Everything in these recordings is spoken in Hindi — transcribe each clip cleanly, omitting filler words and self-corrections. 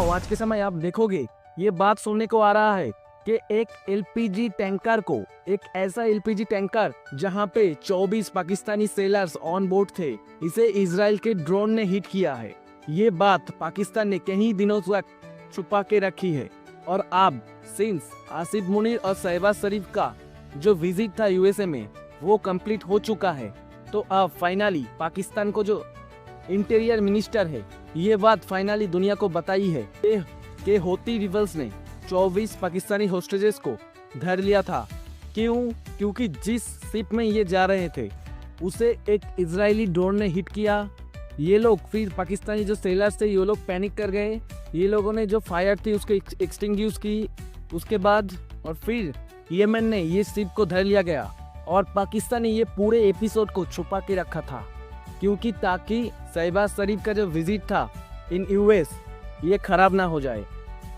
नाउ आज के समय आप देखोगे ये बात सुनने को आ रहा है कि एक एलपीजी टैंकर को, एक ऐसा एलपीजी टैंकर जहां पे 24 पाकिस्तानी सेलर्स ऑन बोर्ड थे, इसे इजराइल के ड्रोन ने हिट किया है। ये बात पाकिस्तान ने कई दिनों तक छुपा के रखी है और अब सिंस आसिफ मुनीर और शहबाज शरीफ का जो विजिट था यूएसए में वो कंप्लीट हो चुका है, तो अब फाइनली पाकिस्तान को जो इंटीरियर मिनिस्टर है ये बात फाइनली दुनिया को बताई है कि हौती रिबल्स ने 24 पाकिस्तानी होस्टेजेस को धर लिया था। क्यों? क्योंकि जिस शिप में ये जा रहे थे उसे एक इजरायली ड्रोन ने हिट किया। ये लोग फिर पाकिस्तानी जो सेलर्स थे ये लोग पैनिक कर गए, ये लोगों ने जो फायर थी उसको एक्सटिंग्विश की, उसके बाद और फिर यमन ने ये शिप को धर लिया गया और पाकिस्तान ने ये पूरे एपिसोड को छुपा के रखा था क्योंकि ताकि शहबाज शरीफ का जो विजिट था इन यूएस ये खराब ना हो जाए।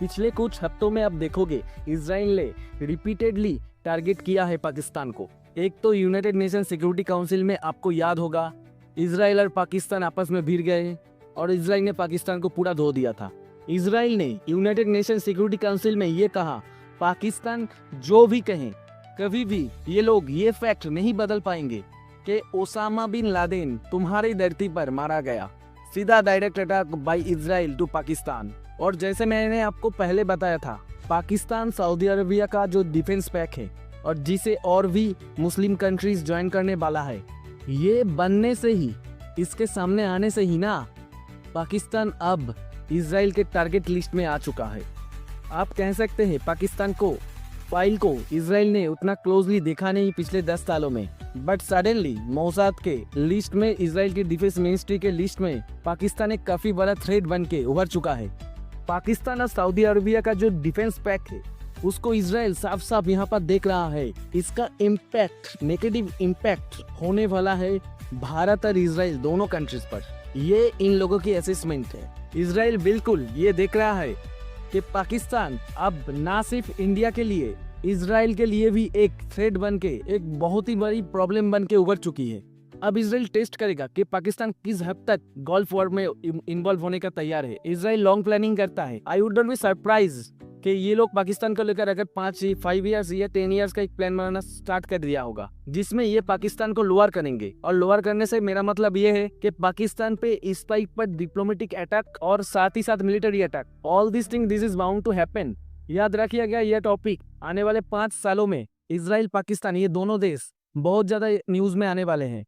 पिछले कुछ हफ्तों में आप देखोगे इजराइल ने रिपीटेडली टारगेट किया है पाकिस्तान को। एक तो यूनाइटेड नेशन सिक्योरिटी काउंसिल में आपको याद होगा इजराइल और पाकिस्तान आपस में भिड़ गए और इजराइल ने पाकिस्तान को पूरा धो दिया था। इजराइल ने यूनाइटेड नेशन सिक्योरिटी काउंसिल में ये कहा पाकिस्तान जो भी कहें कभी भी ये लोग ये फैक्ट नहीं बदल पाएंगे कि ओसामा बिन लादेन तुम्हारी धरती पर मारा गया। सीधा direct attack by Israel to Pakistan. और जैसे मैंने आपको पहले बताया था पाकिस्तान सऊदी अरबिया का जो डिफेंस पैक है और जिसे और भी मुस्लिम कंट्रीज ज्वाइन करने वाला है, ये बनने से ही, इसके सामने आने से ही ना पाकिस्तान अब इजराइल के टारगेट लिस्ट में आ चुका है। आप कह सकते हैं पाकिस्तान को फाइल को इजराइल ने उतना क्लोजली देखा नहीं पिछले 10 सालों में, बट सडनली मोसाद के लिस्ट में, इजराइल के डिफेंस मिनिस्ट्री के लिस्ट में पाकिस्तान एक काफी बड़ा थ्रेट बन के उभर चुका है। पाकिस्तान और सऊदी अरबिया का जो डिफेंस पैक है उसको इजराइल साफ साफ यहाँ पर देख रहा है। इसका इम्पैक्ट, नेगेटिव इम्पैक्ट होने वाला है भारत और इजराइल दोनों कंट्रीज पर। ये इन लोगों की असेसमेंट है। इजराइल बिल्कुल ये देख रहा है कि पाकिस्तान अब ना सिर्फ इंडिया के लिए, इजराइल के लिए भी एक थ्रेट बन के, एक बहुत ही बड़ी प्रॉब्लम बन के उभर चुकी है। अब इजराइल टेस्ट करेगा कि पाकिस्तान किस हद तक गल्फ वॉर में इन्वॉल्व होने का तैयार है। इजराइल लॉन्ग प्लानिंग करता है। I would not be surprise कि ये लोग पाकिस्तान को लेकर अगर 5 इयर्स या 10 इयर्स का एक प्लान बनाना स्टार्ट कर दिया होगा जिसमें ये पाकिस्तान को लोअर करेंगे। और लोअर करने से मेरा मतलब ये है कि पाकिस्तान पे इस टाइप पर डिप्लोमेटिक अटैक और साथ ही साथ military attack, all this thing this is bound to happen. याद रखिएगा गया यह टॉपिक आने वाले 5 सालों में इजराइल पाकिस्तान ये दोनों देश बहुत ज्यादा न्यूज में आने वाले हैं।